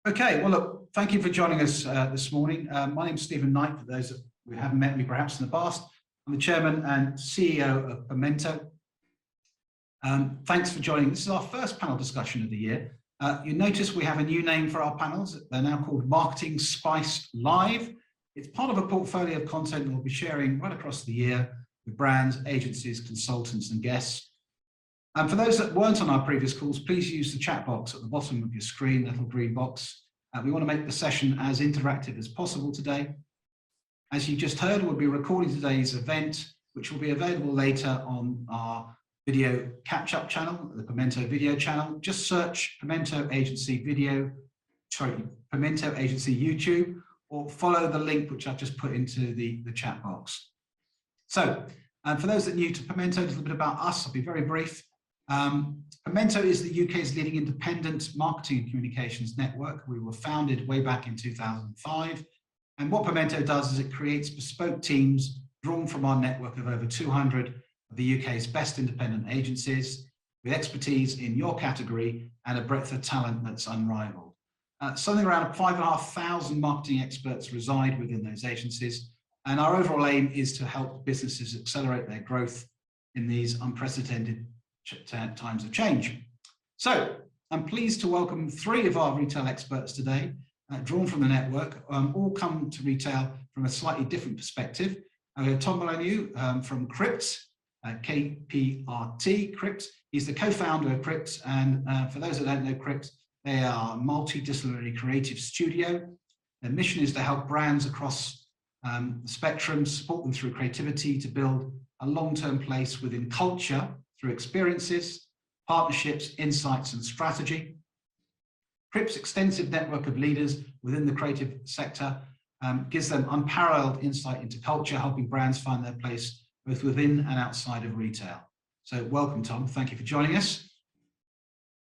Okay, well, look, thank you for joining us this morning. My name's Stephen Knight, for those who haven't met me perhaps in the past. I'm the Chairman and CEO of Pimento. Thanks for joining. This is our first panel discussion of the year. You notice we have a new name for our panels. They're now called Marketing Spice Live. It's part of a portfolio of content we'll be sharing right across the year with brands, agencies, consultants, and guests. And for those that weren't on our previous calls, please use the chat box at the bottom of your screen, the little green box. We want to make the session as interactive as possible today. As you just heard, we'll be recording today's event, which will be available later on our video catch-up channel, the Pimento video channel. Just search Pimento Agency Pimento Agency YouTube, or follow the link which I've just put into the chat box. So, for those that are new to Pimento, a little bit about us, I'll be very brief. Pimento is the UK's leading independent marketing and communications network. We were founded way back in 2005. And what Pimento does is it creates bespoke teams drawn from our network of over 200 of the UK's best independent agencies with expertise in your category and a breadth of talent that's unrivaled. Something around 5,500 marketing experts reside within those agencies. And our overall aim is to help businesses accelerate their growth in these unprecedented times of change. So I'm pleased to welcome three of our retail experts today, drawn from the network, all come to retail from a slightly different perspective. We have Tom Molyneux from Crypt, KPRT, Crypt. He's the co-founder of Crypt, and for those that don't know Crypt, they are a multidisciplinary creative studio. Their mission is to help brands across the spectrum, support them through creativity to build a long-term place within culture through experiences, partnerships, insights, and strategy. Crypt's extensive network of leaders within the creative sector gives them unparalleled insight into culture, helping brands find their place both within and outside of retail. So welcome, Tom. Thank you for joining us.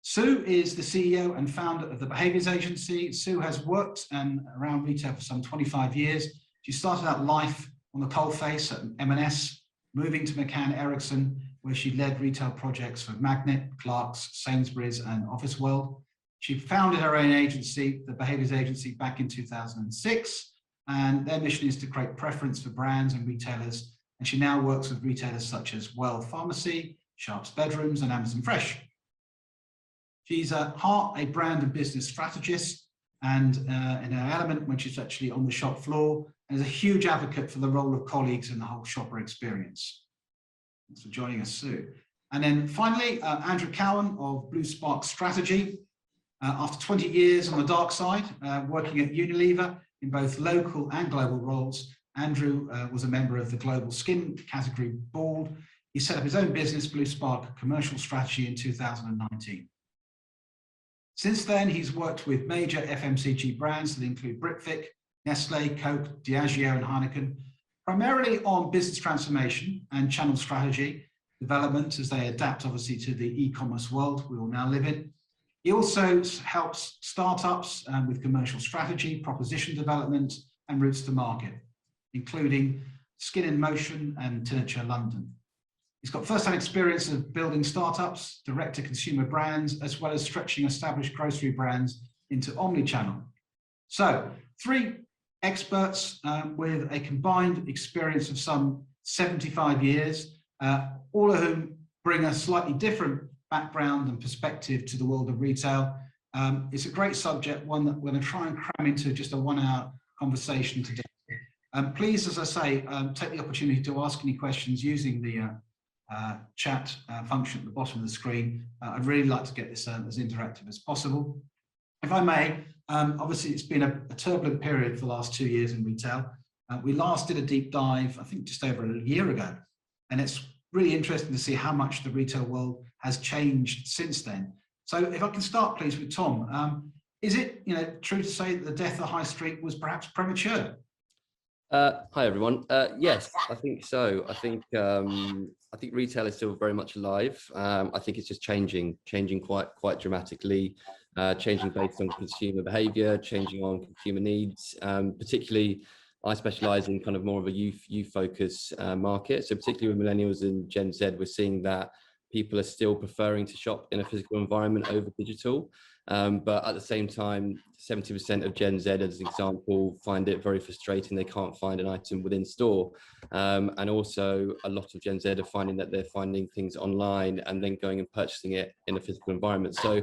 Sue is the CEO and founder of the Behaviours Agency. Sue has worked around retail for some 25 years. She started out life on the coalface at M&S, moving to McCann Erickson, where she led retail projects for Magnet, Clarks, Sainsbury's, and Officeworld. She founded her own agency, the Behaviours Agency, back in 2006, and their mission is to create preference for brands and retailers. And she now works with retailers such as Well Pharmacy, Sharps Bedrooms, and Amazon Fresh. She's at heart a brand and business strategist, and in her element when she's actually on the shop floor, and is a huge advocate for the role of colleagues in the whole shopper experience. Thanks for joining us, Sue. And then finally, Andrew Cowen of Blue Spark Strategy. After 20 years on the dark side, working at Unilever in both local and global roles, Andrew was a member of the global skin category board. He set up his own business, Blue Spark Commercial Strategy, in 2019. Since then, he's worked with major FMCG brands that include Britvic, Nestle, Coke, Diageo, and Heineken, primarily on business transformation and channel strategy development as they adapt, obviously, to the e-commerce world we all now live in. He also helps startups with commercial strategy, proposition development, and routes to market, including Skin in Motion and Tinniture London. He's got first-hand experience of building startups, direct-to-consumer brands, as well as stretching established grocery brands into omnichannel. So, three experts with a combined experience of some 75 years, all of whom bring a slightly different background and perspective to the world of retail. It's a great subject, one that we're going to try and cram into just a 1-hour conversation today. Please, as I say, take the opportunity to ask any questions using the chat function at the bottom of the screen. I'd really like to get this as interactive as possible. If I may, obviously it's been a turbulent period for the last 2 years in retail. We last did a deep dive, I think just over a year ago, and it's really interesting to see how much the retail world has changed since then. So if I can start, please, with Tom. Is it true to say that the death of High Street was perhaps premature? Hi everyone. Yes, I think so. I think retail is still very much alive. I think it's just changing quite dramatically, changing based on consumer behaviour, changing on consumer needs. Particularly, I specialise in kind of more of a youth focus market. So particularly with millennials and Gen Z, we're seeing that people are still preferring to shop in a physical environment over digital. But at the same time, 70% of Gen Z, as an example, find it very frustrating. They can't find an item within store. And also a lot of Gen Z are finding that they're finding things online and then going and purchasing it in a physical environment. So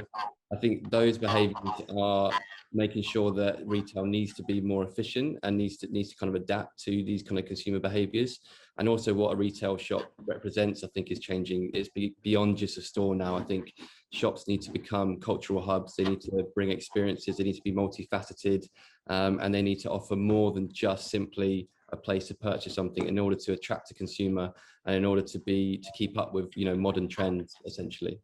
I think those behaviors are making sure that retail needs to be more efficient and needs to kind of adapt to these kind of consumer behaviors. And also what a retail shop represents, I think, is changing. It's beyond just a store now. I think shops need to become cultural hubs. They need to bring experiences. They need to be multifaceted, and they need to offer more than just simply a place to purchase something in order to attract a consumer and in order to keep up with, you know, modern trends, essentially.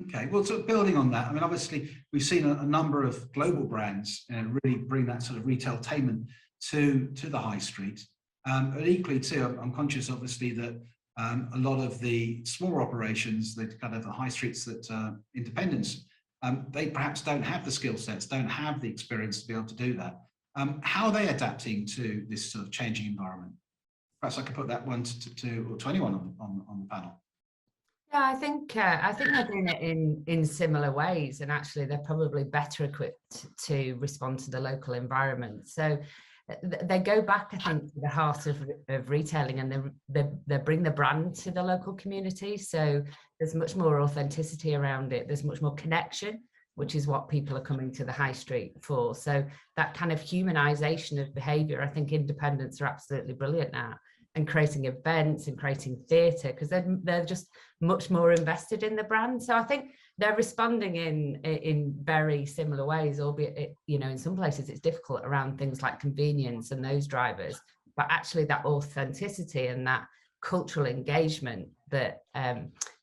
Okay, well, sort of building on that, I mean, obviously we've seen a number of global brands really bring that sort of retailtainment to the high street. But equally too, I'm conscious obviously that a lot of the smaller operations, the kind of the high streets that independents, they perhaps don't have the skill sets, don't have the experience to be able to do that. How are they adapting to this sort of changing environment? Perhaps I could put that one to anyone on the panel. Yeah, I think they're doing it in similar ways, and actually they're probably better equipped to respond to the local environment. So they go back, I think, to the heart of retailing, and they bring the brand to the local community. So there's much more authenticity around it. There's much more connection, which is what people are coming to the high street for. So that kind of humanization of behavior, I think independents are absolutely brilliant at. And creating events and creating theatre, because they're just much more invested in the brand. So I think they're responding in very similar ways, albeit, you know, in some places it's difficult around things like convenience and those drivers. But actually that authenticity and that cultural engagement that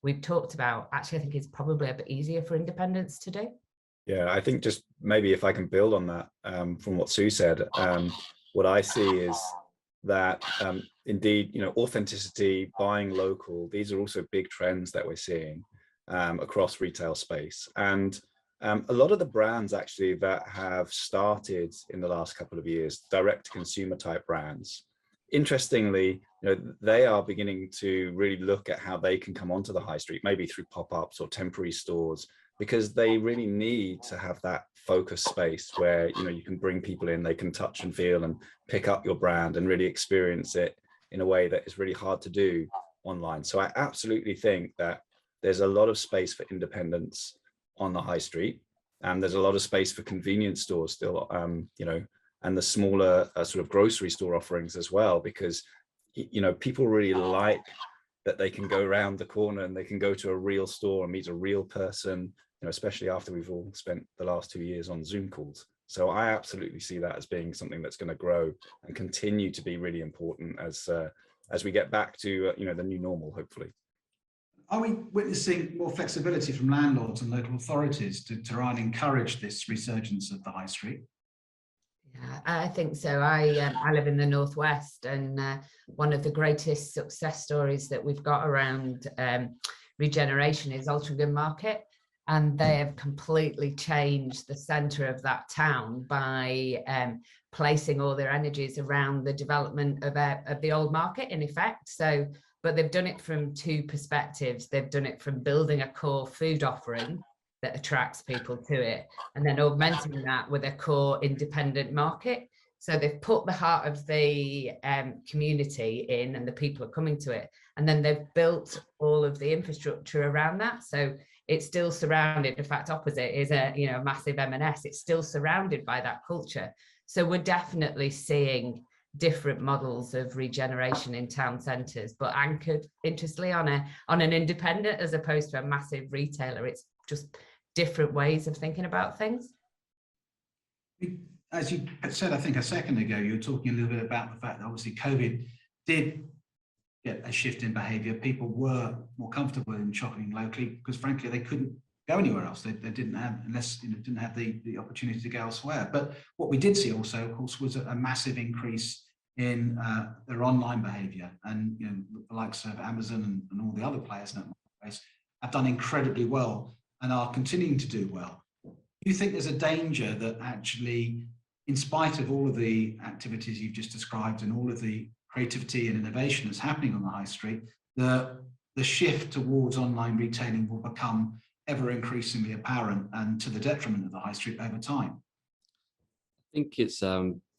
we've talked about, actually I think is probably a bit easier for independents to do. Yeah, I think just maybe if I can build on that from what Sue said, what I see is that indeed, you know, authenticity, buying local, these are also big trends that we're seeing across retail space. And a lot of the brands actually that have started in the last couple of years, direct to consumer type brands, interestingly, you know, they are beginning to really look at how they can come onto the high street, maybe through pop-ups or temporary stores, because they really need to have that focus space where, you know, you can bring people in, they can touch and feel and pick up your brand and really experience it in a way that is really hard to do online. So I absolutely think that there's a lot of space for independence on the high street, and there's a lot of space for convenience stores still, you know, and the smaller sort of grocery store offerings as well, because, you know, people really like that they can go around the corner and they can go to a real store and meet a real person, you know, especially after we've all spent the last 2 years on Zoom calls. So I absolutely see that as being something that's going to grow and continue to be really important as we get back to, you know, the new normal, hopefully. Are we witnessing more flexibility from landlords and local authorities to try and encourage this resurgence of the high street? Yeah, I think so. I live in the Northwest, and one of the greatest success stories that we've got around regeneration is Altrincham Market, and they have completely changed the centre of that town by placing all their energies around the development of the old market, in effect. So, but they've done it from two perspectives. They've done it from building a core food offering that attracts people to it, and then augmenting that with a core independent market. So they've put the heart of the community in, and the people are coming to it, and then they've built all of the infrastructure around that. So it's still surrounded, in fact, opposite is a, you know, massive M&S. It's still surrounded by that culture. So we're definitely seeing different models of regeneration in town centres, but anchored, interestingly, on an independent as opposed to a massive retailer. It's just different ways of thinking about things. As you said, I think a second ago, you were talking a little bit about the fact that obviously COVID did get a shift in behaviour. People were more comfortable in shopping locally because, frankly, they couldn't go anywhere else. They didn't have, unless, you know, didn't have the opportunity to go elsewhere. But what we did see also, of course, was a massive increase in their online behaviour, and, you know, the likes of Amazon and all the other players in that marketplace have done incredibly well and are continuing to do well. Do you think there's a danger that actually, in spite of all of the activities you've just described and all of the creativity and innovation that's happening on the high street, that the shift towards online retailing will become ever increasingly apparent and to the detriment of the high street over time. I think it's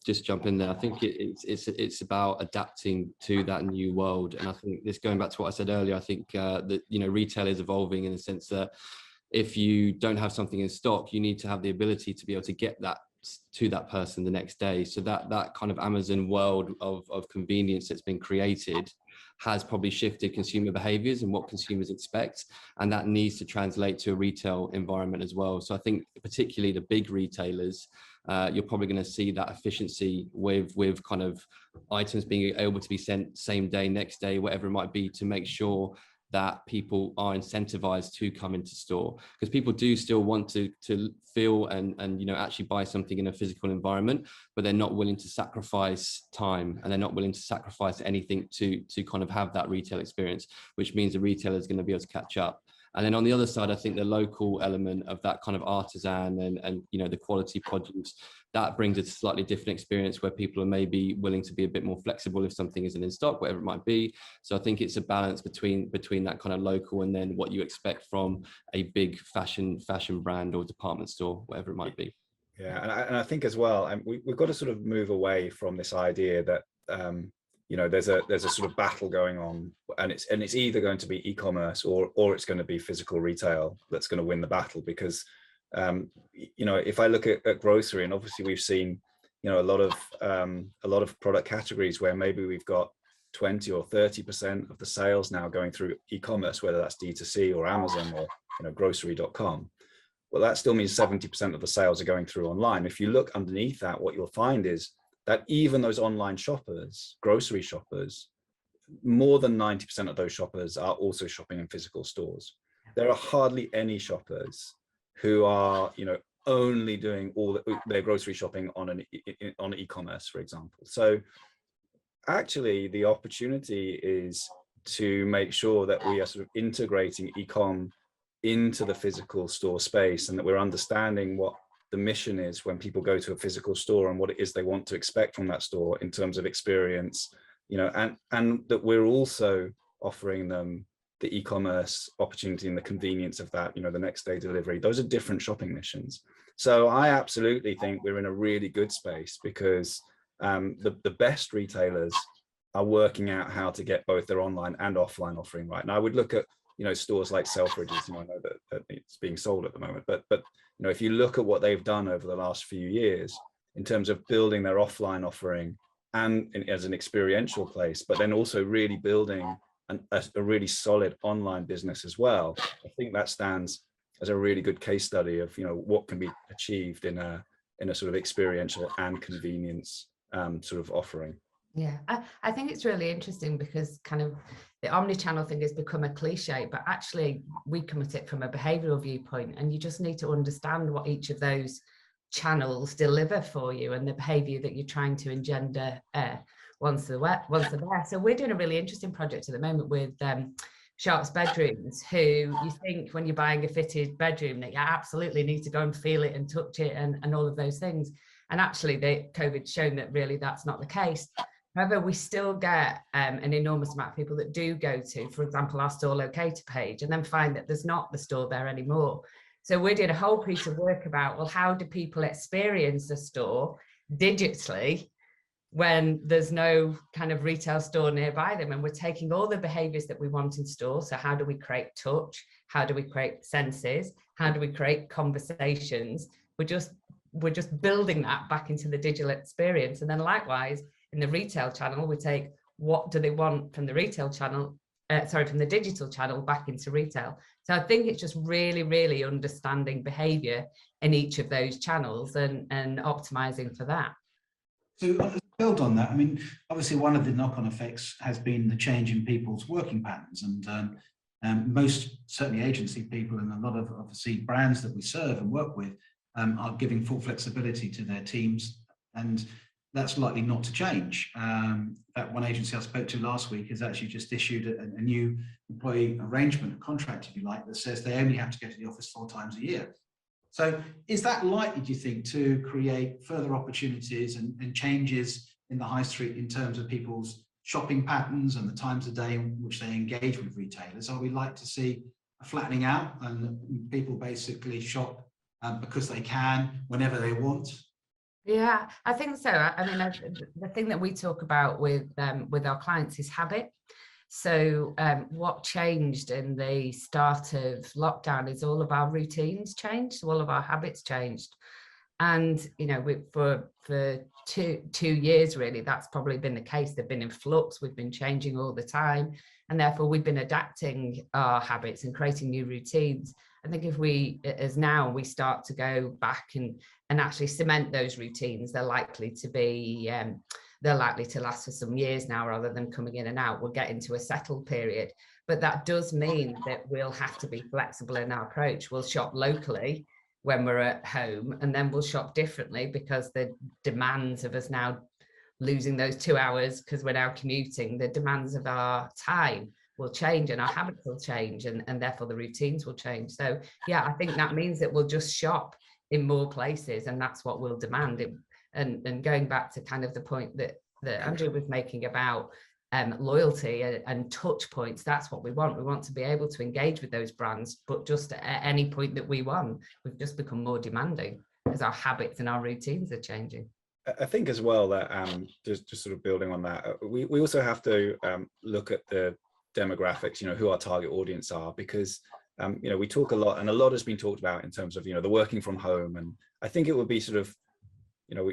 just jump in there. I think it's about adapting to that new world, and I think this, going back to what I said earlier, I think that retail is evolving in the sense that if you don't have something in stock, you need to have the ability to be able to get that to that person the next day. So that kind of Amazon world of convenience that's been created has probably shifted consumer behaviors and what consumers expect, and that needs to translate to a retail environment as well. So I think particularly the big retailers, you're probably going to see that efficiency with kind of items being able to be sent same day, next day, whatever it might be, to make sure that people are incentivized to come into store, because people do still want to feel and actually buy something in a physical environment, but they're not willing to sacrifice time, and they're not willing to sacrifice anything to kind of have that retail experience, which means the retailer is going to be able to catch up. And then on the other side, I think the local element of that kind of artisan and the quality produce, that brings a slightly different experience where people are maybe willing to be a bit more flexible if something isn't in stock, whatever it might be. So I think it's a balance between that kind of local and then what you expect from a big fashion brand or department store, whatever it might be. Yeah, and I think as well, we've got to sort of move away from this idea that there's a sort of battle going on, and it's either going to be e-commerce or it's going to be physical retail that's going to win the battle. Because if I look at grocery, and obviously we've seen a lot of product categories where maybe we've got 20 or 30% of the sales now going through e-commerce, whether that's D2C or Amazon or grocery.com. Well, that still means 70% of the sales are going through online. If you look underneath that, what you'll find is that even those online shoppers, grocery shoppers, more than 90% of those shoppers are also shopping in physical stores. There are hardly any shoppers who are, only doing all their grocery shopping on e-commerce, for example. So actually the opportunity is to make sure that we are sort of integrating e-com into the physical store space, and that we're understanding what the mission is when people go to a physical store and what it is they want to expect from that store in terms of experience, and that we're also offering them the e-commerce opportunity and the convenience of that, the next day delivery. Those are different shopping missions. So I absolutely think we're in a really good space, because the best retailers are working out how to get both their online and offline offering right. And I would look at stores like Selfridges, I know that it's being sold at the moment, but if you look at what they've done over the last few years in terms of building their offline offering and as an experiential place, but then also really building a really solid online business as well, I think that stands as a really good case study of what can be achieved in a sort of experiential and convenience sort of offering. Yeah, I think it's really interesting, because kind of the omnichannel thing has become a cliche, but actually we come at it from a behavioural viewpoint, and you just need to understand what each of those channels deliver for you and the behaviour that you're trying to engender once they're there. So we're doing a really interesting project at the moment with Sharp's Bedrooms, who you think when you're buying a fitted bedroom that you absolutely need to go and feel it and touch it and all of those things. And actually COVID's shown that really that's not the case. However, we still get an enormous amount of people that do go to, for example, our store locator page, and then find that there's not the store there anymore. So we're doing a whole piece of work about, well, how do people experience the store digitally when there's no kind of retail store nearby them? And we're taking all the behaviors that we want in store. So how do we create touch? How do we create senses? How do we create conversations? We're just building that back into the digital experience. And then likewise, in the retail channel, we take what do they want from the retail channel, from the digital channel back into retail. So I think it's just really, really understanding behavior in each of those channels and optimizing for that. To build on that, I mean, obviously one of the knock-on effects has been the change in people's working patterns, and most, certainly agency people and a lot of obviously brands that we serve and work with are giving full flexibility to their teams, and that's likely not to change. That one agency I spoke to last week has actually just issued a new employee arrangement, a contract, if you like, that says they only have to go to the office 4 times a year. So is that likely, do you think, to create further opportunities and changes in the high street in terms of people's shopping patterns and the times of day in which they engage with retailers? Are we like to see a flattening out and people basically shop because they can, whenever they want? Yeah, I think so. I mean, the thing that we talk about with our clients is habit. So what changed in the start of lockdown is all of our routines changed, all of our habits changed. And, you know, for 2 years, really, that's probably been the case. They've been in flux. We've been changing all the time. And therefore, we've been adapting our habits and creating new routines. I think if we, as now, we start to go back and actually cement those routines, they're likely to last for some years now, rather than coming in and out. We'll get into a settled period. But that does mean that we'll have to be flexible in our approach. We'll shop locally when we're at home, and then we'll shop differently because the demands of us now losing those 2 hours because we're now commuting, the demands of our time will change and our habits will change, and therefore the routines will change. So yeah, I think that means that we'll just shop in more places, and that's what we'll demand it. And going back to kind of the point that Andrew was making about loyalty and touch points, that's what we want. We want to be able to engage with those brands, but just at any point that we want. We've just become more demanding as our habits and our routines are changing. I think as well that just sort of building on that, we also have to look at the demographics, you know, who our target audience are, because you know, we talk a lot, and a lot has been talked about in terms of, you know, the working from home, and I think it would be sort of, you know,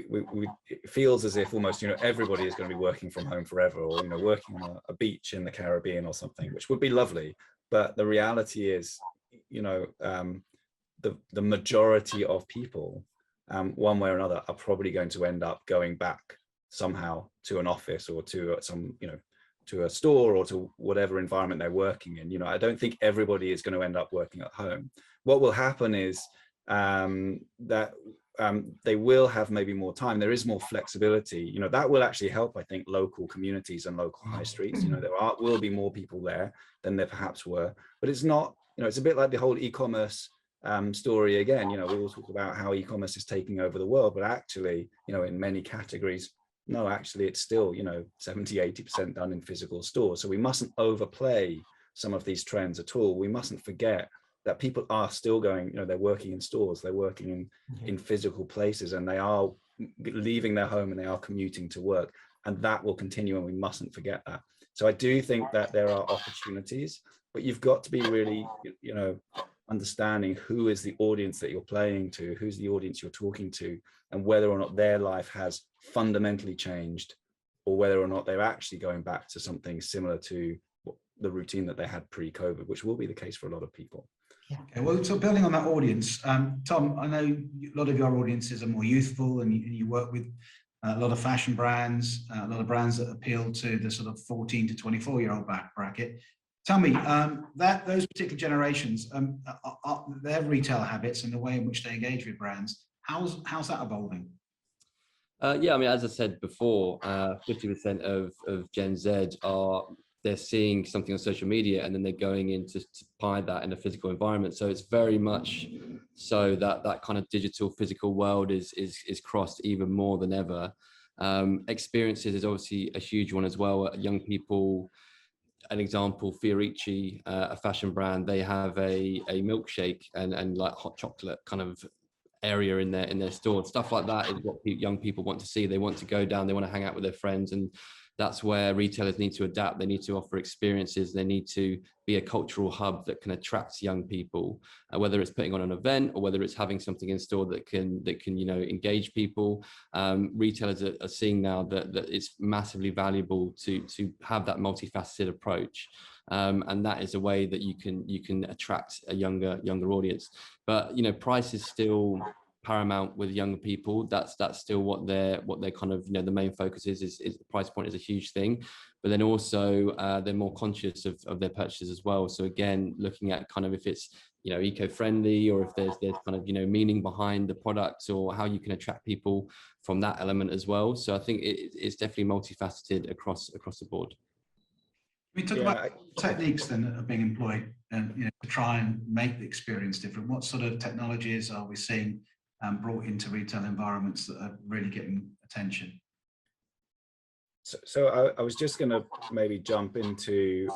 it feels as if almost, you know, everybody is going to be working from home forever, or, you know, working on a beach in the Caribbean or something, which would be lovely. But the reality is, you know, the majority of people, one way or another, are probably going to end up going back somehow to an office or to some, you know, to a store or to whatever environment they're working in. You know, I don't think everybody is going to end up working at home. What will happen is that they will have maybe more time. There is more flexibility. You know, that will actually help, I think, local communities and local high streets. You know, there will be more people there than there perhaps were, but it's not, you know, it's a bit like the whole e-commerce story again. You know, we all talk about how e-commerce is taking over the world, but actually, you know, in many categories, no, actually it's still, you know, 70–80% done in physical stores. So we mustn't overplay some of these trends at all. We mustn't forget that people are still going, you know, they're working in stores, they're working in physical places, and they are leaving their home and they are commuting to work, and that will continue, and we mustn't forget that. So I do think that there are opportunities, but you've got to be really, you know, understanding who is the audience that you're playing to, who's the audience you're talking to, and whether or not their life has fundamentally changed, or whether or not they're actually going back to something similar to the routine that they had pre-COVID, which will be the case for a lot of people. Okay, well, so building on that audience, Tom, I know a lot of your audiences are more youthful, and you work with a lot of fashion brands, a lot of brands that appeal to the sort of 14 to 24-year-old bracket. Tell me, that those particular generations, their retail habits and the way in which they engage with brands, how's that evolving? Yeah, I mean, as I said before, 50% of Gen Z they're seeing something on social media, and then they're going in to buy that in a physical environment. So it's very much so that kind of digital physical world is crossed even more than ever. Experiences is obviously a huge one as well. Young people, an example, Fiorici, a fashion brand, they have a milkshake and like hot chocolate kind of area in their store. Stuff like that is what young people want to see. They want to go down, they want to hang out with their friends, and that's where retailers need to adapt. They need to offer experiences. They need to be a cultural hub that can attract young people, whether it's putting on an event or whether it's having something in store that can you know, engage people. Retailers are seeing now that it's massively valuable to have that multifaceted approach, and that is a way that you can attract a younger audience. But you know, price is still paramount with younger people. That's still what they're kind of, you know, the main focus is the price point is a huge thing, but then also they're more conscious of their purchases as well. So again, looking at kind of if it's, you know, eco-friendly, or if there's kind of, you know, meaning behind the products, or how you can attract people from that element as well. So I think it's definitely multifaceted across the board. We talk about techniques then that are being employed, and you know, to try and make the experience different. What sort of technologies are we seeing brought into retail environments that are really getting attention? So I was just going to maybe jump into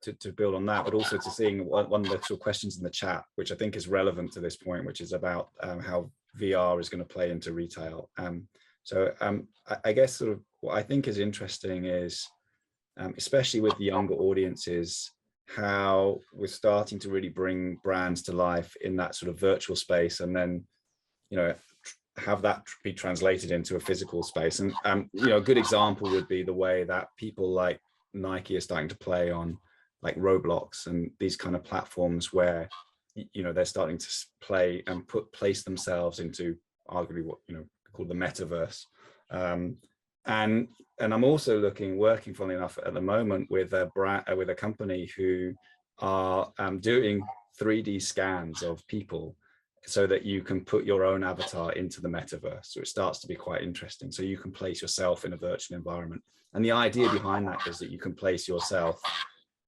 to build on that, but also to seeing one of the sort of questions in the chat, which I think is relevant to this point, which is about how VR is going to play into retail. I guess sort of what I think is interesting is, especially with the younger audiences, how we're starting to really bring brands to life in that sort of virtual space, and then, you know, have that be translated into a physical space. And you know, a good example would be the way that people like Nike are starting to play on like Roblox and these kind of platforms where, you know, they're starting to play and place themselves into arguably what, you know, called the metaverse. And I'm also working funnily enough at the moment with a brand, with a company who are doing 3D scans of people so that you can put your own avatar into the metaverse. So it starts to be quite interesting. So you can place yourself in a virtual environment. And the idea behind that is that you can place yourself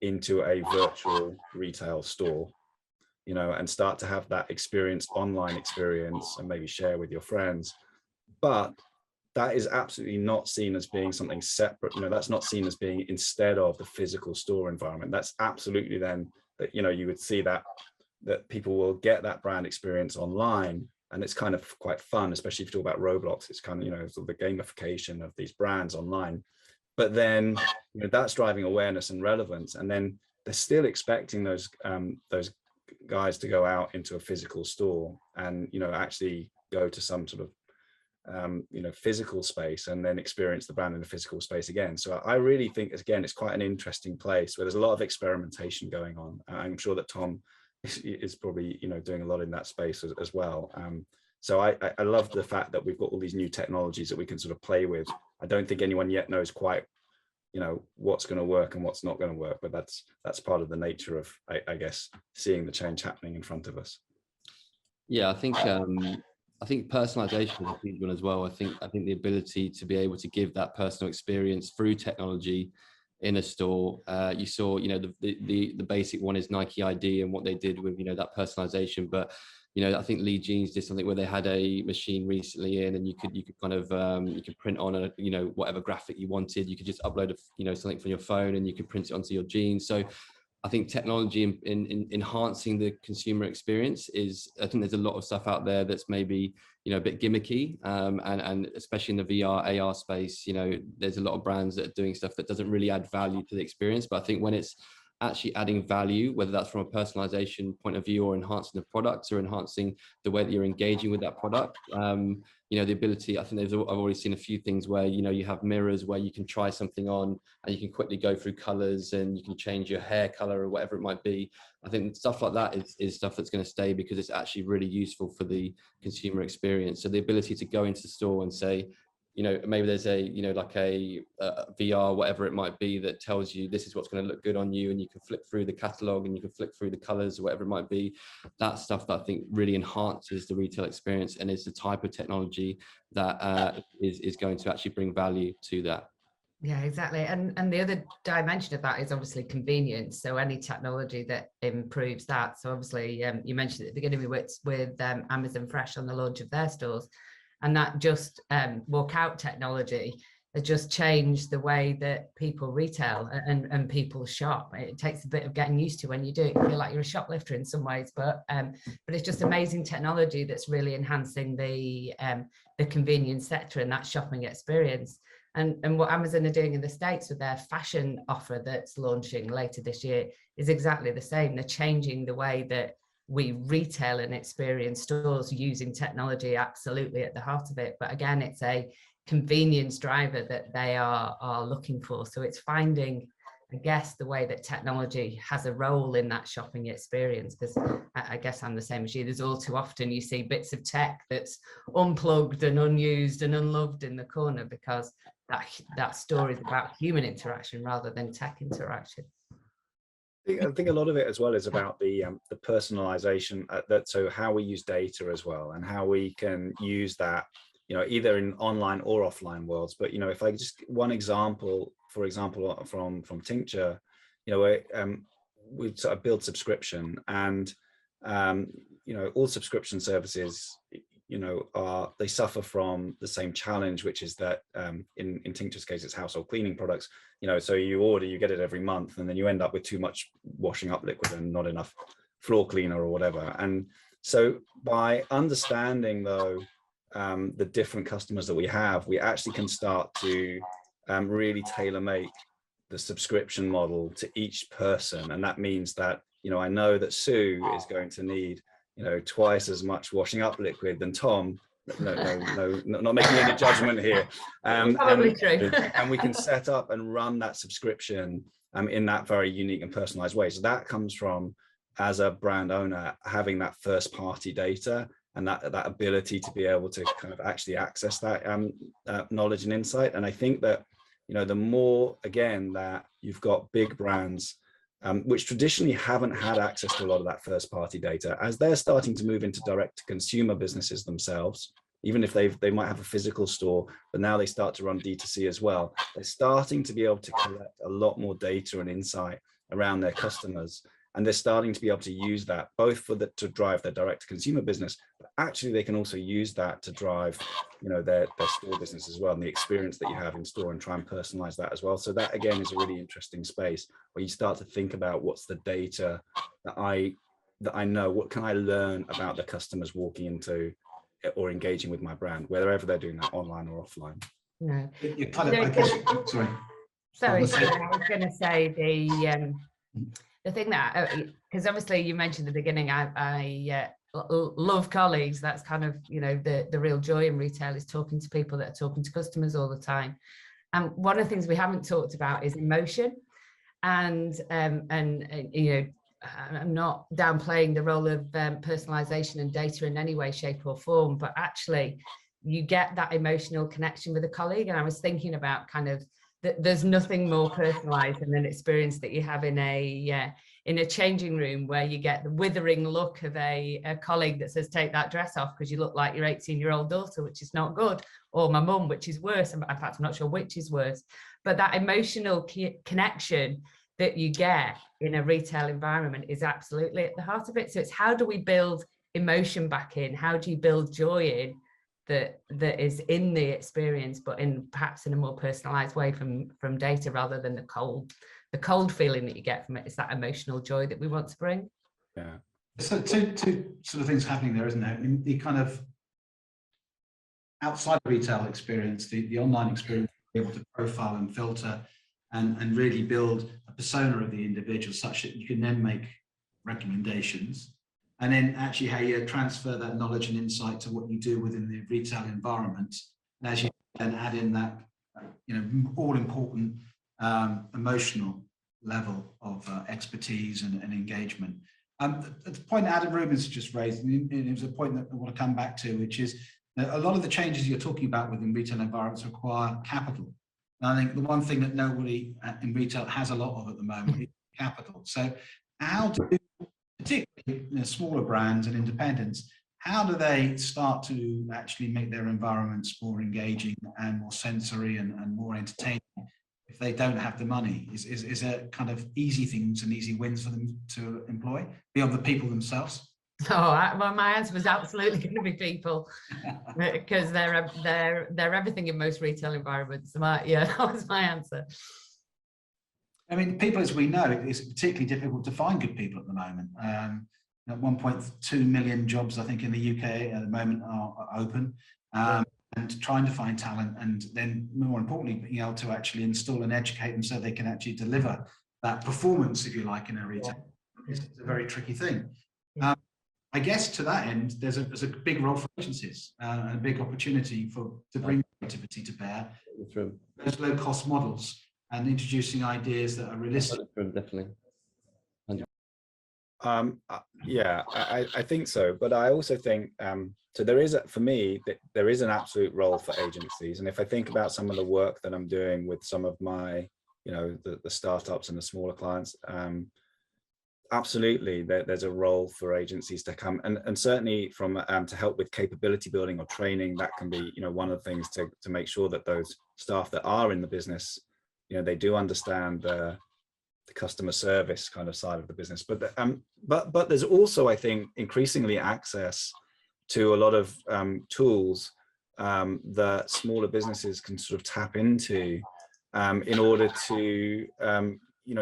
into a virtual retail store, you know, and start to have that experience, online experience, and maybe share with your friends. But that is absolutely not seen as being something separate. You know, that's not seen as being instead of the physical store environment. That's absolutely then that, you know, you would see that people will get that brand experience online, and it's kind of quite fun, especially if you talk about Roblox. It's kind of, you know, sort of the gamification of these brands online. But then, you know, that's driving awareness and relevance, and then they're still expecting those guys to go out into a physical store and, you know, actually go to some sort of you know, physical space and then experience the brand in a physical space again. So I really think, again, it's quite an interesting place where there's a lot of experimentation going on. I'm sure that Tom is probably, you know, doing a lot in that space as well. So I love the fact that we've got all these new technologies that we can sort of play with. I don't think anyone yet knows quite, you know, what's going to work and what's not going to work, but that's part of the nature of, I guess, seeing the change happening in front of us. Yeah, I think personalization is a huge one as well. I think the ability to be able to give that personal experience through technology in a store. You saw, you know, the basic one is Nike ID and what they did with, you know, that personalization. But, you know, I think Lee Jeans did something where they had a machine recently in, and you could kind of you could print on a, you know, whatever graphic you wanted. You could just upload you know, something from your phone and you could print it onto your jeans. So I think technology in enhancing the consumer experience is, I think there's a lot of stuff out there that's maybe, you know, a bit gimmicky, and especially in the VR, AR space, you know, there's a lot of brands that are doing stuff that doesn't really add value to the experience. But I think when it's actually adding value, whether that's from a personalization point of view or enhancing the products or enhancing the way that you're engaging with that product, you know, the ability, I think I've already seen a few things where, you know, you have mirrors where you can try something on and you can quickly go through colors and you can change your hair color or whatever it might be. I think stuff like that is stuff that's going to stay because it's actually really useful for the consumer experience. So the ability to go into the store and say, you know, maybe there's a, you know, like a VR, whatever it might be, that tells you this is what's going to look good on you, and you can flip through the catalog and you can flip through the colors or whatever it might be. That's stuff that I think really enhances the retail experience and is the type of technology that is going to actually bring value to that. Yeah, exactly. And the other dimension of that is obviously convenience. So any technology that improves that. So obviously you mentioned at the beginning with Amazon Fresh on the launch of their stores, and that just walk-out technology has just changed the way that people retail and people shop. It takes a bit of getting used to when you do it. You feel like you're a shoplifter in some ways, but it's just amazing technology that's really enhancing the convenience sector and that shopping experience. And what Amazon are doing in the States with their fashion offer that's launching later this year is exactly the same. They're changing the way that we retail and experience stores using technology absolutely at the heart of it. But again, it's a convenience driver that they are looking for. So it's finding, I guess, the way that technology has a role in that shopping experience, because I guess I'm the same as you. There's all too often you see bits of tech that's unplugged and unused and unloved in the corner because that store is about human interaction rather than tech interaction. I think a lot of it as well is about the personalization, so how we use data as well, and how we can use that, you know, either in online or offline worlds. But, you know, if I just one example, for example, from Tincture, you know, we sort of build subscription, and you know, all subscription services, they suffer from the same challenge, which is that in Tincture's case, it's household cleaning products. So you order, you get it every month, and then you end up with too much washing up liquid and not enough floor cleaner or whatever. And so by understanding, though, the different customers that we have, we actually can start to really tailor-make the subscription model to each person. And that means that, I know that Sue is going to need, twice as much washing up liquid than Tom. No, not making any judgment here. Probably true. And we can set up and run that subscription in that very unique and personalized way. So that comes from, as a brand owner, having that first party data and that ability to be able to kind of actually access that knowledge and insight. And I think that, the more, again, that you've got big brands, which traditionally haven't had access to a lot of that first party data, as they're starting to move into direct to consumer businesses themselves, even if they might have a physical store, but now they start to run D2C as well. They're starting to be able to collect a lot more data and insight around their customers. And they're starting to be able to use that both to drive their direct to consumer business, but actually they can also use that to drive, their store business as well, and the experience that you have in store, and try and personalize that as well. So that, again, is a really interesting space where you start to think about what's the data that I know, what can I learn about the customers walking into or engaging with my brand, whether they're doing that online or offline. No. You kind of, I guess, sorry. Sorry, I was going to say the thing that, because obviously you mentioned at the beginning, I love colleagues. That's kind of, the real joy in retail, is talking to people that are talking to customers all the time. And one of the things we haven't talked about is emotion. And I'm not downplaying the role of personalization and data in any way, shape or form, but actually you get that emotional connection with a colleague. And I was thinking about kind of, there's nothing more personalized than an experience that you have in a changing room, where you get the withering look of a colleague that says, take that dress off because you look like your 18-year-old daughter, which is not good, or my mum, which is worse. In fact, I'm not sure which is worse, but that emotional connection that you get in a retail environment is absolutely at the heart of it. So it's, how do we build emotion back in? How do you build joy in that is in the experience, but perhaps in a more personalized way from data, rather than the cold feeling that you get from it? It's that emotional joy that we want to bring. Yeah. So two sort of things happening there, isn't there? I mean, the kind of outside retail experience, the online experience, able to profile and filter and really build a persona of the individual such that you can then make recommendations. And then actually how you transfer that knowledge and insight to what you do within the retail environment. And as you then add in that, all important emotional level of expertise and engagement. The point Adam Rubens just raised, and it was a point that I want to come back to, which is a lot of the changes you're talking about within retail environments require capital. And I think the one thing that nobody in retail has a lot of at the moment is capital. So how do, particularly smaller brands and independents, how do they start to actually make their environments more engaging and more sensory and more entertaining if they don't have the money? Is there kind of easy things and easy wins for them to employ beyond the people themselves? Well, my answer was absolutely going to be people, because they're everything in most retail environments. That was my answer. I mean, people, as we know, it's particularly difficult to find good people at the moment. At 1.2 million jobs, I think, in the UK at the moment are open, and trying to find talent, and then more importantly, being able to actually install and educate them so they can actually deliver that performance, if you like, in a retail. It's a very tricky thing. I guess to that end, there's a big role for agencies and a big opportunity to bring creativity to bear. Those low-cost models and introducing ideas that are realistic. Definitely. Yeah, I think so, but I also think so. There is, for me, there is an absolute role for agencies, and if I think about some of the work that I'm doing with some of my, the startups and the smaller clients, absolutely, there's a role for agencies to come and certainly from to help with capability building or training. That can be, one of the things to make sure that those staff that are in the business, they do understand the customer service kind of side of the business. But there's also, I think, increasingly access to a lot of tools that smaller businesses can sort of tap into in order to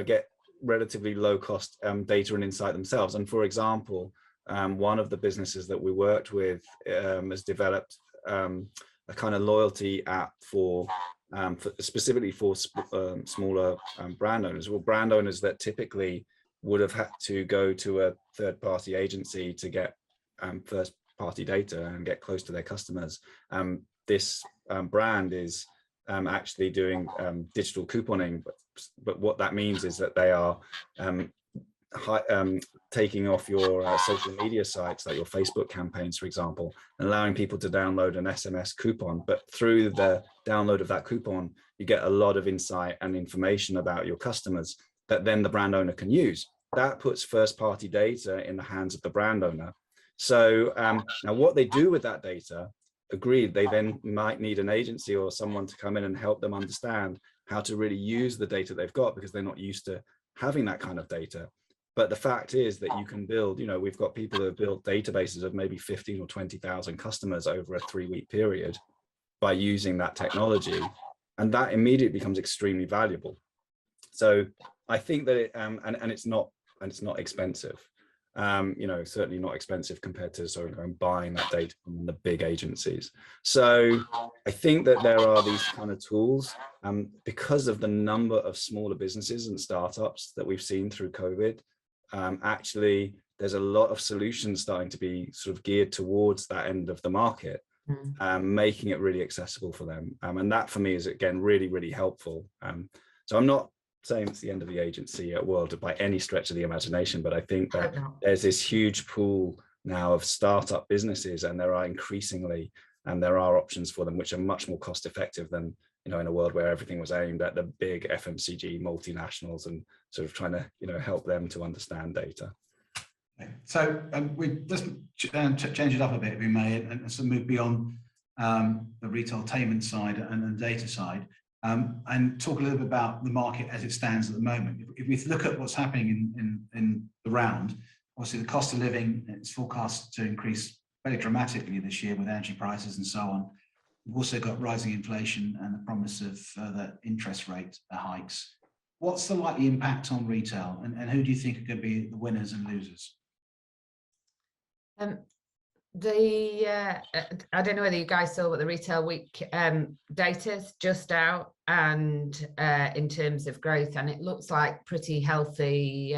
get relatively low cost data and insight themselves. And for example, one of the businesses that we worked with has developed a kind of loyalty app specifically for smaller brand owners, or brand owners that typically would have had to go to a third-party agency to get first-party data and get close to their customers. This brand is actually doing digital couponing, but what that means is that they are taking off your social media sites, like your Facebook campaigns, for example, and allowing people to download an SMS coupon. But through the download of that coupon, you get a lot of insight and information about your customers that then the brand owner can use. That puts first-party data in the hands of the brand owner. So now what they do with that data, agreed, they then might need an agency or someone to come in and help them understand how to really use the data they've got, because they're not used to having that kind of data. But the fact is that you can build, we've got people who have built databases of maybe 15 or 20,000 customers over a 3-week period by using that technology. And that immediately becomes extremely valuable. So I think that it's not expensive. Certainly not expensive compared to sort of buying that data from the big agencies. So I think that there are these kind of tools because of the number of smaller businesses and startups that we've seen through COVID. Actually, there's a lot of solutions starting to be sort of geared towards that end of the market, making it really accessible for them. And that for me is, again, really, really helpful. So I'm not saying it's the end of the agency world by any stretch of the imagination, but I think that there's this huge pool now of startup businesses, and there are increasingly, and there are options for them which are much more cost effective than, in a world where everything was aimed at the big FMCG multinationals and sort of trying to, help them to understand data. So we just change it up a bit, if we may, and so move beyond the retailtainment side and the data side. And talk a little bit about the market as it stands at the moment. If we look at what's happening in the round, obviously the cost of living is forecast to increase very dramatically this year with energy prices and so on. We've also got rising inflation and the promise of further interest rate hikes. What's the likely impact on retail, and who do you think are going to be the winners and losers? I don't know whether you guys saw what the Retail Week data's just out, and in terms of growth, and it looks like pretty healthy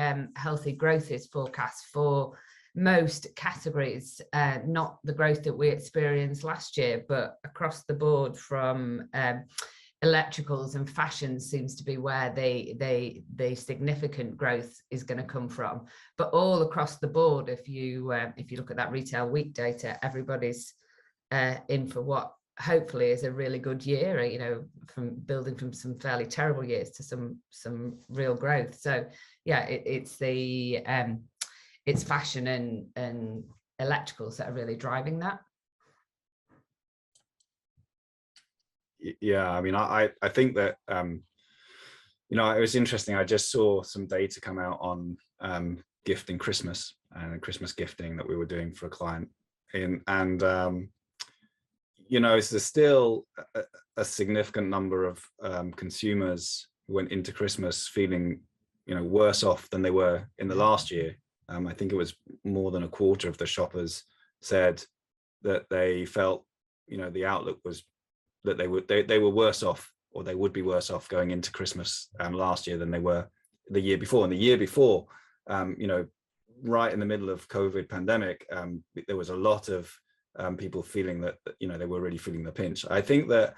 growth is forecast for most categories, not the growth that we experienced last year, but across the board from electricals and fashion seems to be where the significant growth is going to come from. But all across the board, if you look at that Retail Week data, everybody's in for what hopefully is a really good year, from building from some fairly terrible years to some real growth. So yeah, it's fashion and electricals that are really driving that. Yeah, I mean, I think that, it was interesting. I just saw some data come out on gifting Christmas and Christmas gifting that we were doing for a client. There's still a significant number of consumers who went into Christmas feeling, worse off than they were in the last year. I think it was more than a quarter of the shoppers said that they felt, the outlook was that they were worse off, or they would be worse off going into Christmas last year than they were the year before. And the year before, right in the middle of COVID pandemic, there was a lot of people feeling that, they were really feeling the pinch. I think that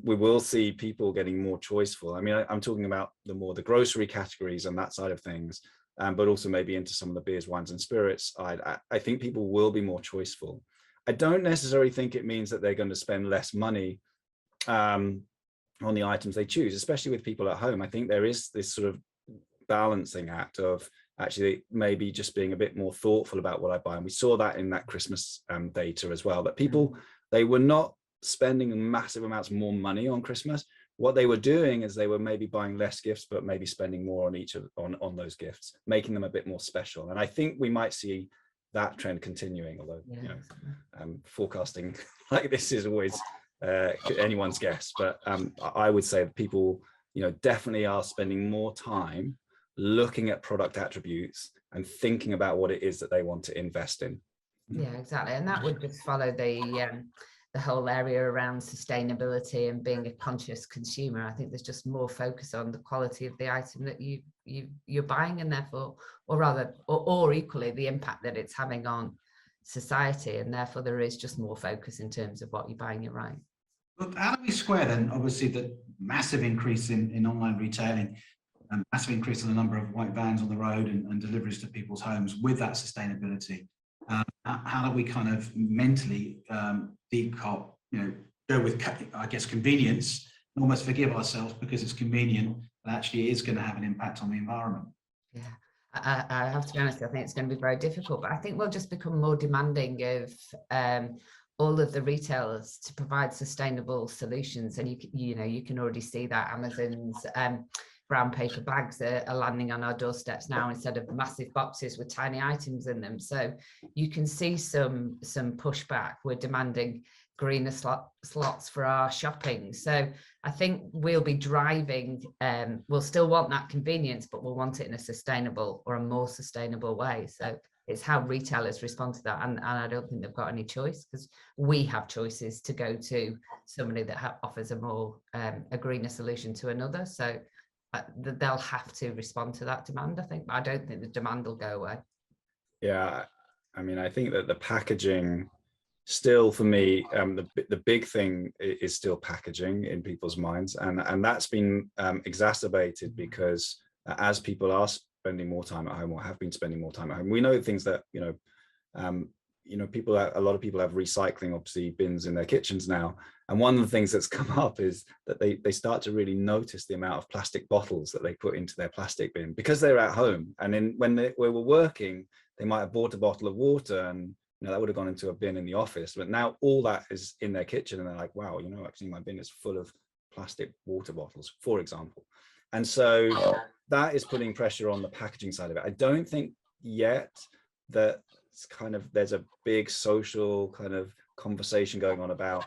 we will see people getting more choiceful. I mean, I'm talking about the grocery categories and that side of things, but also maybe into some of the beers, wines and spirits. I think people will be more choiceful. I don't necessarily think it means that they're going to spend less money on the items they choose, especially with people at home. I think there is this sort of balancing act of actually maybe just being a bit more thoughtful about what I buy. And we saw that in that Christmas data as well, that people, they were not spending massive amounts more money on Christmas. What they were doing is they were maybe buying less gifts, but maybe spending more on those gifts, making them a bit more special. And I think we might see that trend continuing, although Yeah. you know, forecasting like this is always anyone's guess. But I would say that people, you know, definitely are spending more time looking at product attributes and thinking about what it is that they want to invest in. Yeah, exactly. And that would just follow the whole area around sustainability and being a conscious consumer. I think there's just more focus on the quality of the item that you're buying, and therefore, or rather, or equally, the impact that it's having on society, and therefore there is just more focus in terms of what you're buying. You're right. But how do we square then, obviously, the massive increase in online retailing, and massive increase in the number of white vans on the road and deliveries to people's homes with that sustainability? How do we kind of mentally go with, I guess, convenience, and almost forgive ourselves because it's convenient, but actually it is going to have an impact on the environment? Yeah, I have to be honest, I think it's going to be very difficult, but I think we'll just become more demanding of all of the retailers to provide sustainable solutions. And you can already see that Amazon's brown paper bags are landing on our doorsteps now instead of massive boxes with tiny items in them. So you can see some pushback. We're demanding greener slots for our shopping. So I think we'll be driving, we'll still want that convenience, but we'll want it in a sustainable or a more sustainable way. So it's how retailers respond to that. And I don't think they've got any choice, because we have choices to go to somebody that offers a more, a greener solution to another. So they'll have to respond to that demand, I think. But I don't think the demand will go away. Yeah, I mean, I think that the packaging still, for me, the big thing is still packaging in people's minds, and that's been exacerbated because as people are spending more time at home, or have been spending more time at home, we know things that people, a lot of people have recycling, obviously, bins in their kitchens now. And one of the things that's come up is that they start to really notice the amount of plastic bottles that they put into their plastic bin because they're at home. And then when they were working, they might have bought a bottle of water, and that would have gone into a bin in the office. But now all that is in their kitchen, and they're like, wow, actually my bin is full of plastic water bottles, for example. And so that is putting pressure on the packaging side of it. I don't think yet that there's a big social kind of conversation going on about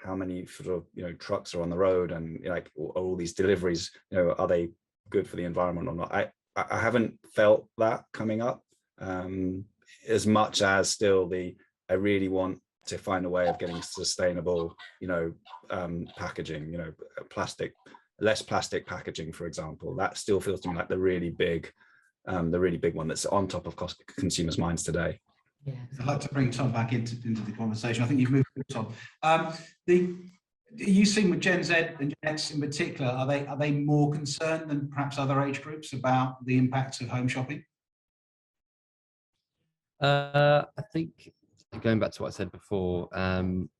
how many sort of trucks are on the road, and like all these deliveries, are they good for the environment or not? I haven't felt that coming up as much as still I really want to find a way of getting sustainable packaging, less plastic packaging, for example. That still feels to me like the really big one that's on top of consumers' minds today. Yeah, I'd like to bring Tom back into the conversation. I think you've moved, Tom. You seem with Gen Z and Gen X in particular, are they more concerned than perhaps other age groups about the impacts of home shopping? I think, going back to what I said before,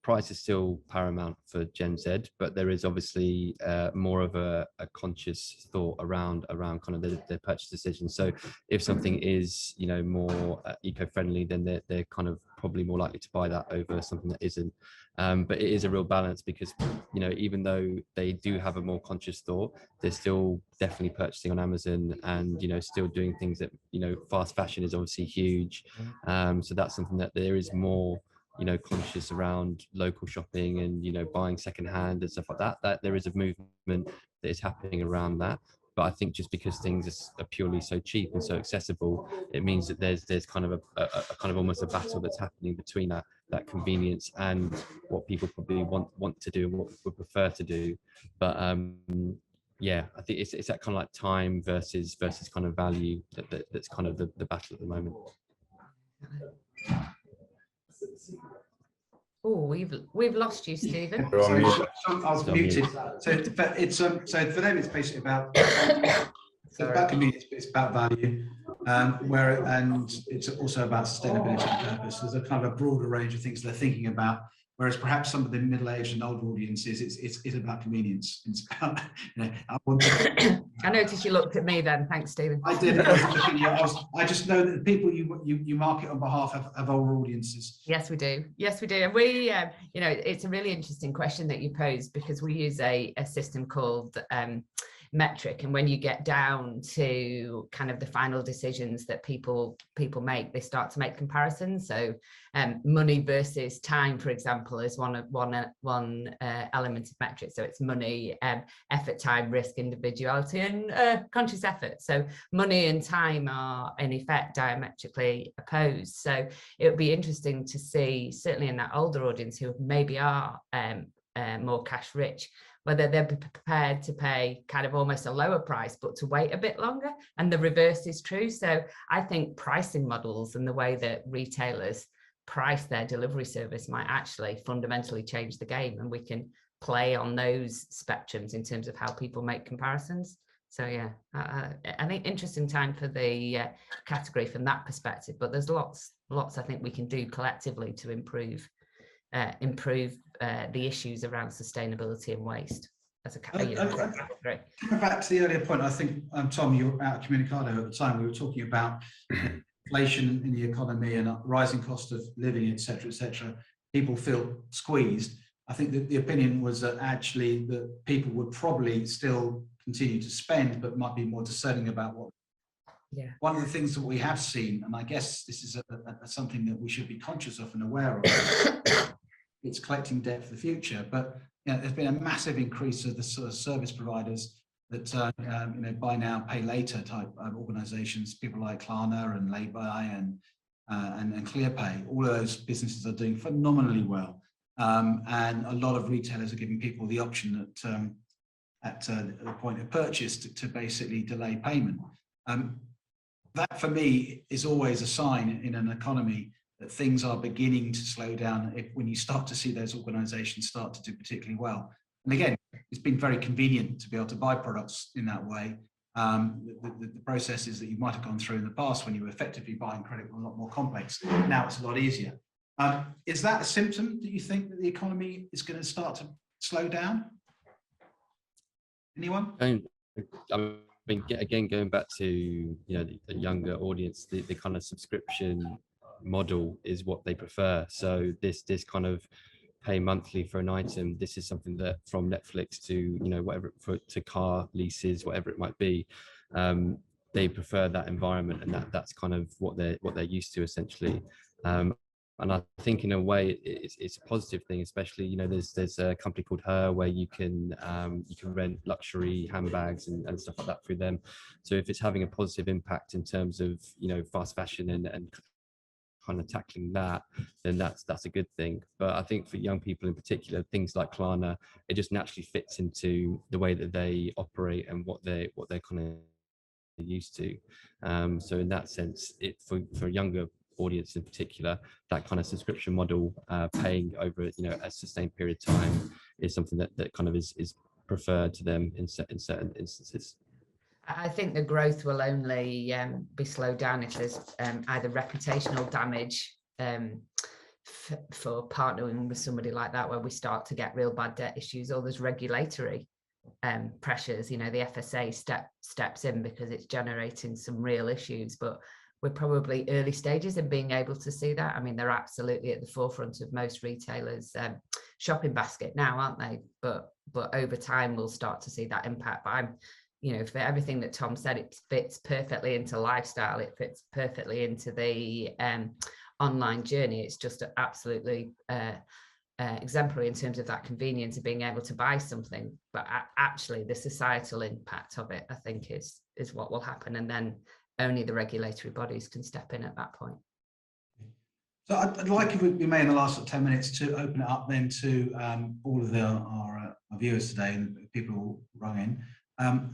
price is still paramount for Gen Z, but there is obviously more of a conscious thought around kind of their purchase decision. So if something is more eco-friendly, then they're kind of probably more likely to buy that over something that isn't. But it is a real balance, because even though they do have a more conscious thought, they're still definitely purchasing on Amazon, and still doing things that fast fashion is obviously huge. So that's something that there is more conscious around local shopping and buying secondhand and stuff like that. That there is a movement that is happening around that. But I think just because things are purely so cheap and so accessible, it means that there's kind of a kind of almost a battle that's happening between that convenience and what people probably want to do and what people prefer to do. But yeah, I think it's that kind of like time versus kind of value that's kind of the battle at the moment. Oh, we've lost you, Stephen. Sorry, I was muted. So it's so for them it's basically about it's about convenience, but it's about value, and it's also about sustainability and purpose. There's a kind of a broader range of things they're thinking about. Whereas perhaps some of the middle-aged and older audiences, it's about convenience. It's about, I noticed you looked at me then. Thanks, Stephen. I did. I just know that the people you market on behalf have older audiences. Yes, we do. Yes, we do. And we, it's a really interesting question that you posed, because we use a system called metric. And when you get down to kind of the final decisions that people make, they start to make comparisons. So money versus time, for example, is one element of metric. So it's money, effort, time, risk, individuality, and conscious effort. So money and time are in effect diametrically opposed. So it would be interesting to see, certainly in that older audience who maybe are more cash rich, whether they'll be prepared to pay kind of almost a lower price, but to wait a bit longer. And the reverse is true. So I think pricing models and the way that retailers price their delivery service might actually fundamentally change the game, and we can play on those spectrums in terms of how people make comparisons. So yeah, I think interesting time for the category from that perspective, but there's lots I think we can do collectively to improve the issues around sustainability and waste as a category. Coming back to the earlier point, I think, Tom, you were out communicado at the time. We were talking about inflation in the economy and rising cost of living, et cetera, people feel squeezed. I think that the opinion was that actually that people would probably still continue to spend, but might be more discerning about what. Yeah. One of the things that we have seen, and I guess this is something that we should be conscious of and aware of, it's collecting debt for the future. But there's been a massive increase of the sort of service providers that buy now, pay later type organisations, people like Klarna and Lay-by and ClearPay. All of those businesses are doing phenomenally well, and a lot of retailers are giving people the option at the point of purchase to basically delay payment. That for me is always a sign in an economy that things are beginning to slow down when you start to see those organisations start to do particularly well. And again, it's been very convenient to be able to buy products in that way. The processes that you might have gone through in the past when you were effectively buying credit were a lot more complex. Now it's a lot easier. Is that a symptom that you think that the economy is going to start to slow down? Anyone? I mean, again, going back to the younger audience, the kind of subscription model is what they prefer. So this kind of pay monthly for an item, this is something that from Netflix to whatever, to car leases, whatever it might be, they prefer that environment, and that's kind of what they're used to essentially. And I think in a way it's a positive thing, especially there's a company called Her where you can rent luxury handbags and stuff like that through them. So if it's having a positive impact in terms of fast fashion and kind of tackling that, then that's a good thing. But I think for young people in particular, things like Klarna, it just naturally fits into the way that they operate and what they're kind of used to. So in that sense, for younger audience in particular, that kind of subscription model, paying over a sustained period of time, is something that kind of is preferred to them in certain instances. I think the growth will only be slowed down if there's either reputational damage for partnering with somebody like that, where we start to get real bad debt issues, or there's regulatory pressures. The FSA steps in because it's generating some real issues, but we're probably early stages in being able to see that. I mean, they're absolutely at the forefront of most retailers' shopping basket now, aren't they? But over time, we'll start to see that impact. But for everything that Tom said, it fits perfectly into lifestyle. It fits perfectly into the online journey. It's just absolutely exemplary in terms of that convenience of being able to buy something. But actually, the societal impact of it, I think, is what will happen. And then only the regulatory bodies can step in at that point. So I'd like, if we may, in the last 10 minutes, to open it up then to all of our viewers today and people who rung in.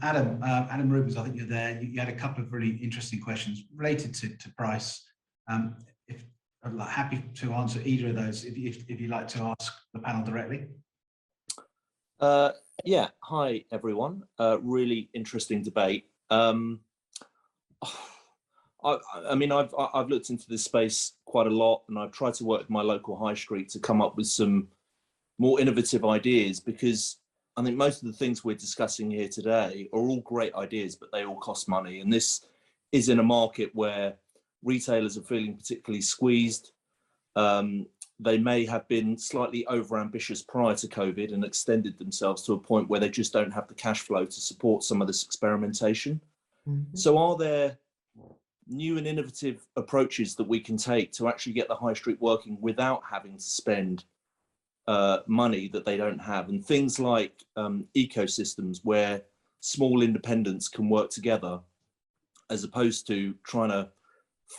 Adam Rubens, I think you're there. You had a couple of really interesting questions related to price. If I'm happy to answer either of those, if you'd like to ask the panel directly. Yeah, hi everyone. Really interesting debate. I mean, I've looked into this space quite a lot, and I've tried to work with my local high street to come up with some more innovative ideas, because I think most of the things we're discussing here today are all great ideas, but they all cost money. And this is in a market where retailers are feeling particularly squeezed. they may have been slightly overambitious prior to COVID and extended themselves to a point where they just don't have the cash flow to support some of this experimentation. So are there new and innovative approaches that we can take to actually get the high street working without having to spend money that they don't have? And things like ecosystems where small independents can work together, as opposed to trying to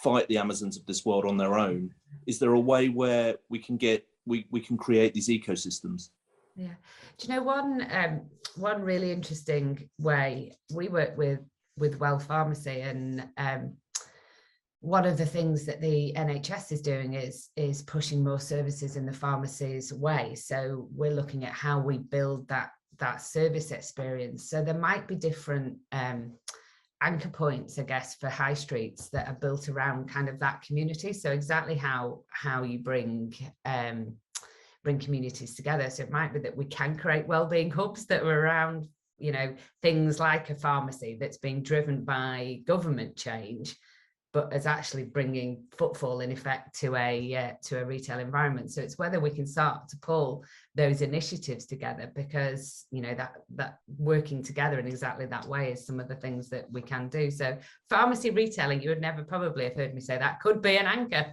fight the Amazons of this world on their own. Is there a way where we can create these ecosystems? Yeah, do you know one really interesting way we work with Well Pharmacy, and one of the things that the NHS is doing is pushing more services in the pharmacy's way. So we're looking at how we build that service experience. So there might be different anchor points, I guess, for high streets that are built around kind of that community. So exactly how you bring communities together. So it might be that we can create wellbeing hubs that are around, you know, things like a pharmacy that's being driven by government change, but is actually bringing footfall in effect to a retail environment. So it's whether we can start to pull those initiatives together, because, you know, that working together in exactly that way is some of the things that we can do. So pharmacy retailing, you would never probably have heard me say that, could be an anchor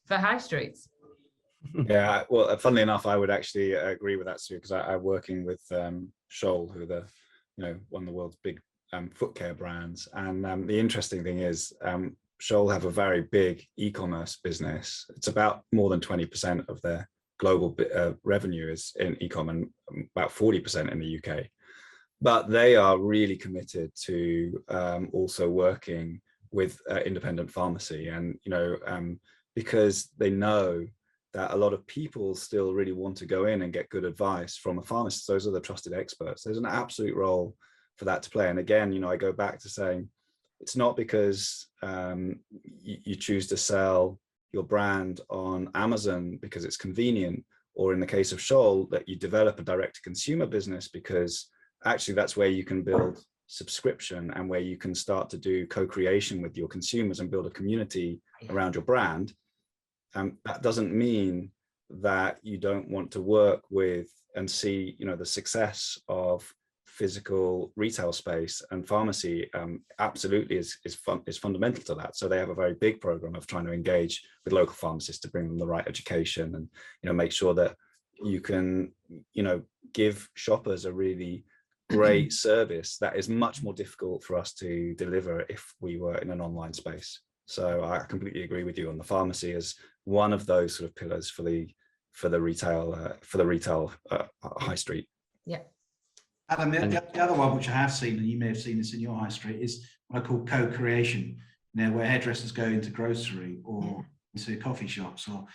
for high streets. Yeah, well, funnily enough, I would actually agree with that, Sue, because I'm working with Scholl, who are one of the world's big foot care brands. And the interesting thing is, Scholl have a very big e-commerce business. It's about more than 20% of their global revenue is in e-com, and about 40% in the UK. But they are really committed to also working with independent pharmacy, and because they know that a lot of people still really want to go in and get good advice from a pharmacist. Those are the trusted experts. There's an absolute role for that to play. And again, I go back to saying, it's not because you choose to sell your brand on Amazon because it's convenient, or in the case of Scholl, that you develop a direct-to-consumer business because actually that's where you can build subscription and where you can start to do co-creation with your consumers and build a community around your brand. That doesn't mean that you don't want to work with and see, the success of physical retail space, and pharmacy absolutely is fundamental to that. So they have a very big program of trying to engage with local pharmacists to bring them the right education, and make sure that you can give shoppers a really great service that is much more difficult for us to deliver if we were in an online space. So I completely agree with you on the pharmacy as one of those sort of pillars for the retail high street. Yeah. Adam, the other one which I have seen, and you may have seen this in your high street, is what I call co-creation. Where hairdressers go into grocery or into coffee shops, or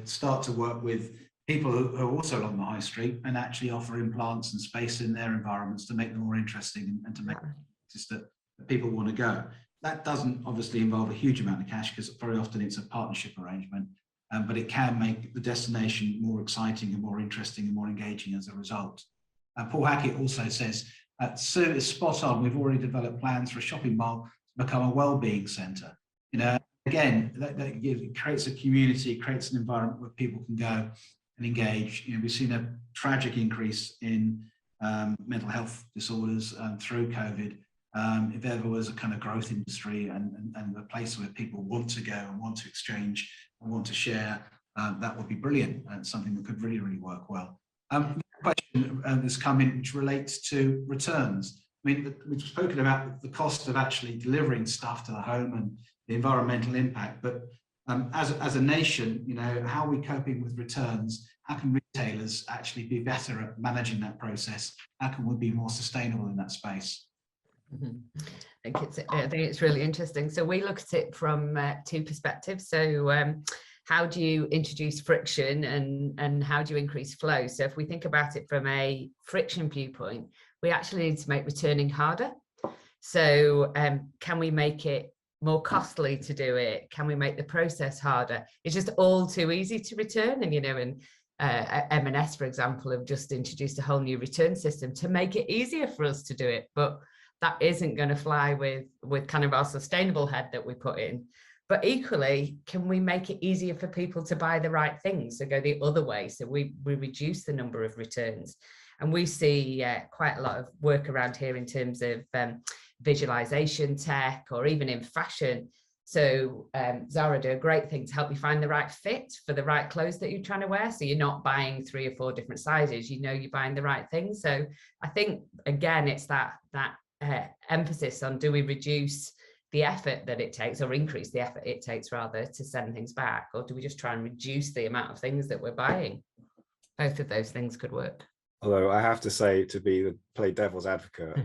start to work with people who are also along the high street and actually offer implants and space in their environments to make them more interesting and to make just that people want to go. That doesn't obviously involve a huge amount of cash, because very often it's a partnership arrangement, but it can make the destination more exciting and more interesting and more engaging as a result. Paul Hackett also says, Sue is spot on. We've already developed plans for a shopping mall to become a well-being centre. Again, that creates a community, creates an environment where people can go and engage. We've seen a tragic increase in mental health disorders through COVID. If there was a kind of growth industry and a place where people want to go and want to exchange and want to share, that would be brilliant, and something that could really, really work well. Question that's come in, which relates to returns. I mean, we've spoken about the cost of actually delivering stuff to the home and the environmental impact, but as a nation, how are we coping with returns? How can retailers actually be better at managing that process? How can we be more sustainable in that space? I think it's really interesting. So we look at it from two perspectives. So how do you introduce friction and how do you increase flow? So if we think about it from a friction viewpoint, we actually need to make returning harder. So can we make it more costly to do it? Can we make the process harder? It's just all too easy to return. And M&S, for example, have just introduced a whole new return system to make it easier for us to do it. But that isn't going to fly with kind of our sustainable head that we put in. But equally, can we make it easier for people to buy the right things, so go the other way, so we reduce the number of returns? And we see quite a lot of work around here in terms of visualization tech, or even in fashion. So Zara do a great thing to help you find the right fit for the right clothes that you're trying to wear. So you're not buying 3 or 4 different sizes, you know you're buying the right thing. So I think, again, it's that emphasis on, do we reduce the effort that it takes, or increase the effort it takes rather, to send things back, or do we just try and reduce the amount of things that we're buying? Both of those things could work. Although I have to say, to play devil's advocate,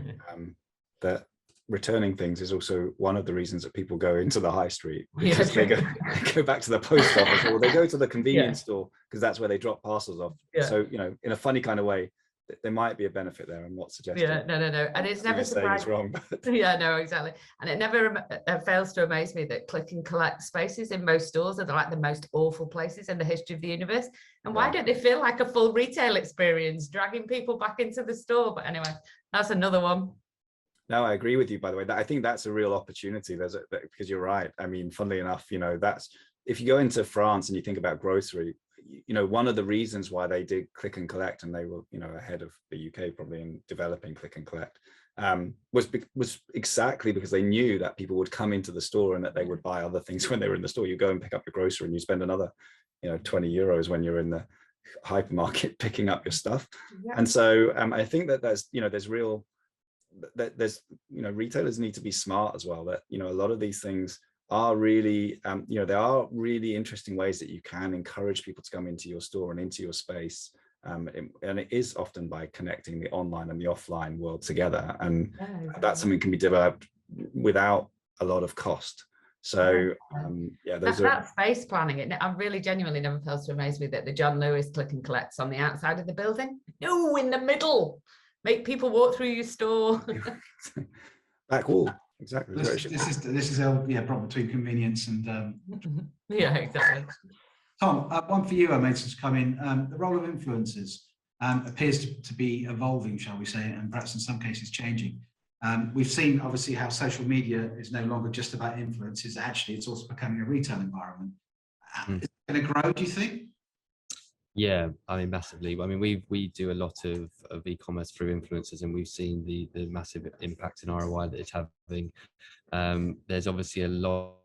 that returning things is also one of the reasons that people go into the high street, because they go back to the post office, or they go to the convenience store because that's where they drop parcels off. So, you know, in a funny kind of way, there might be a benefit there. I'm not suggesting. No. And it's never surprising. Wrong, but... Yeah, no, exactly. And it never fails to amaze me that click and collect spaces in most stores are like the most awful places in the history of the universe. And why don't they feel like a full retail experience, dragging people back into the store? But anyway, that's another one. No, I agree with you, by the way. I think that's a real opportunity. Because you're right. I mean, funnily enough, you know, that's, if you go into France and you think about grocery, you know, one of the reasons why they did click and collect, and they were, you know, ahead of the UK probably in developing click and collect, was exactly because they knew that people would come into the store and that they would buy other things when they were in the store. You go and pick up your grocery and you spend another, you know, 20 euros when you're in the hypermarket picking up your stuff. And so I think that there's, you know, there's, you know, retailers need to be smart as well, that, you know, a lot of these things are really, you know, there are really interesting ways that you can encourage people to come into your store and into your space. And it is often by connecting the online and the offline world together. And that's something that can be developed without a lot of cost. So that space planning, it really genuinely never fails to amaze me that the John Lewis click and collects on the outside of the building. No, in the middle. Make people walk through your store. Back wall. Exactly. This is a problem between convenience and yeah, exactly. Tom, one for you, I made since come in. The role of influencers appears to be evolving, shall we say, and perhaps in some cases changing. We've seen obviously how social media is no longer just about influences. Actually, it's also becoming a retail environment. Is it going to grow, do you think? Yeah, I mean, massively. I mean, we do a lot of e-commerce through influencers, and we've seen the massive impact in ROI that it's having. There's obviously a lot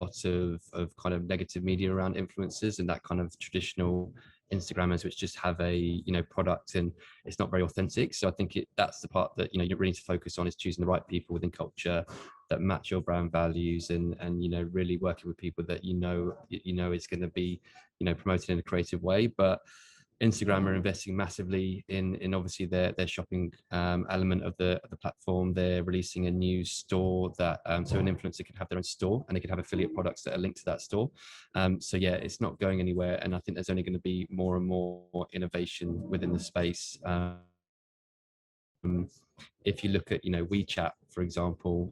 of kind of negative media around influencers and that kind of traditional Instagrammers, which just have a, you know, product and it's not very authentic. So I think that's the part that, you know, you really need to focus on, is choosing the right people within culture that match your brand values, and you know, really working with people that you know is going to be, you know, promoted in a creative way. But Instagram are investing massively in obviously their shopping element of the platform. They're releasing a new store that so an influencer can have their own store and they can have affiliate products that are linked to that store. So yeah, it's not going anywhere, and I think there's only going to be more and more innovation within the space. If you look at, you know, WeChat, for example,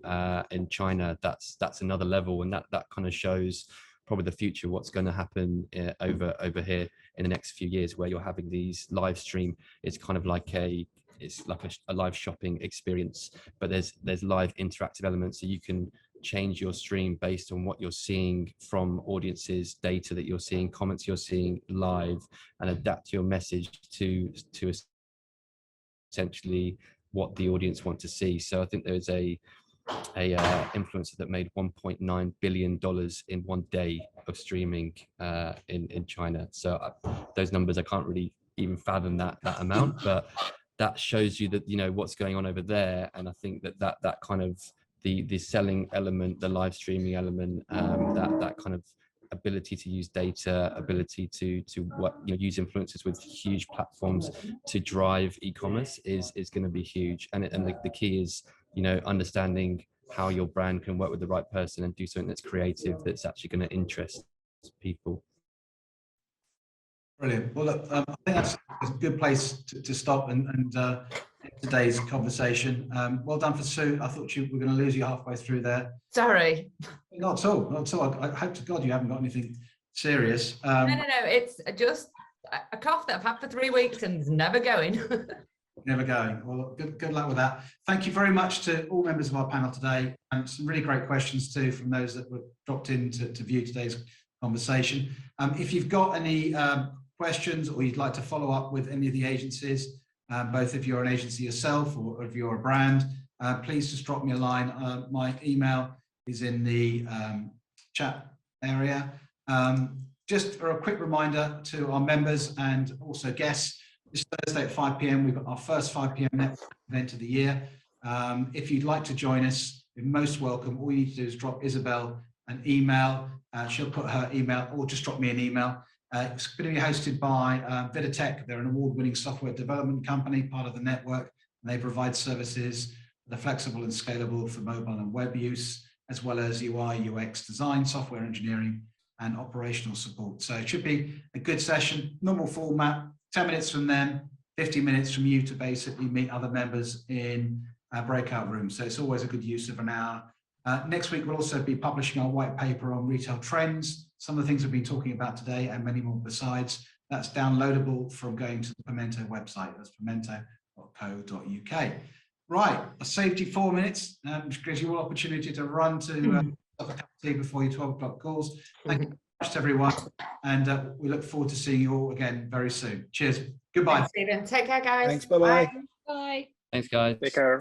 in China, that's another level, and that kind of shows probably the future, what's going to happen over here in the next few years, where you're having these live stream. It's kind of like a live shopping experience, but there's live interactive elements, so you can change your stream based on what you're seeing from audiences, data that you're seeing, comments you're seeing live, and adapt your message to essentially what the audience want to see. So I think there's a influencer that made $1.9 billion in one day of streaming in China. So those numbers, I can't really even fathom that amount, but that shows you that, you know, what's going on over there. And I think that kind of the selling element, the live streaming element, that kind of ability to use data, ability to use influencers with huge platforms to drive e-commerce is going to be huge. And the key is, you know, understanding how your brand can work with the right person and do something that's creative, that's actually going to interest people. Brilliant. Well, look, I think that's a good place to stop and today's conversation. Well done for Sue. I thought you were going to lose you halfway through there. Sorry. Not at all. Not at all. I hope to God you haven't got anything serious. No. It's just a cough that I've had for 3 weeks and is never going. Never going. Well, good luck with that. Thank you very much to all members of our panel today, and some really great questions too from those that were dropped in to view today's conversation. If you've got any questions or you'd like to follow up with any of the agencies, both if you're an agency yourself or if you're a brand, please just drop me a line. My email is in the chat area. Just a quick reminder to our members and also guests, this Thursday at 5 p.m. we've got our first 5 p.m. network event of the year. If you'd like to join us, you're most welcome. All you need to do is drop Isabel an email. She'll put her email, or just drop me an email. It's going to be hosted by Vitatech. They're an award-winning software development company, part of the network. And they provide services that are flexible and scalable for mobile and web use, as well as UI, UX design, software engineering, and operational support. So it should be a good session, normal format, 10 minutes from them, 50 minutes from you to basically meet other members in breakout rooms. So it's always a good use of an hour. Next week, we'll also be publishing our white paper on retail trends, some of the things we've been talking about today and many more besides. That's downloadable from going to the Pimento website. That's pimento.co.uk. Right, I saved you 4 minutes, which gives you all opportunity to run to have a cup of tea before your 12 o'clock calls. Thank you very much to everyone, and we look forward to seeing you all again very soon. Cheers. Goodbye. Thanks, Stephen. Take care, guys. Thanks. Bye-bye. Bye. Thanks, guys. Take care.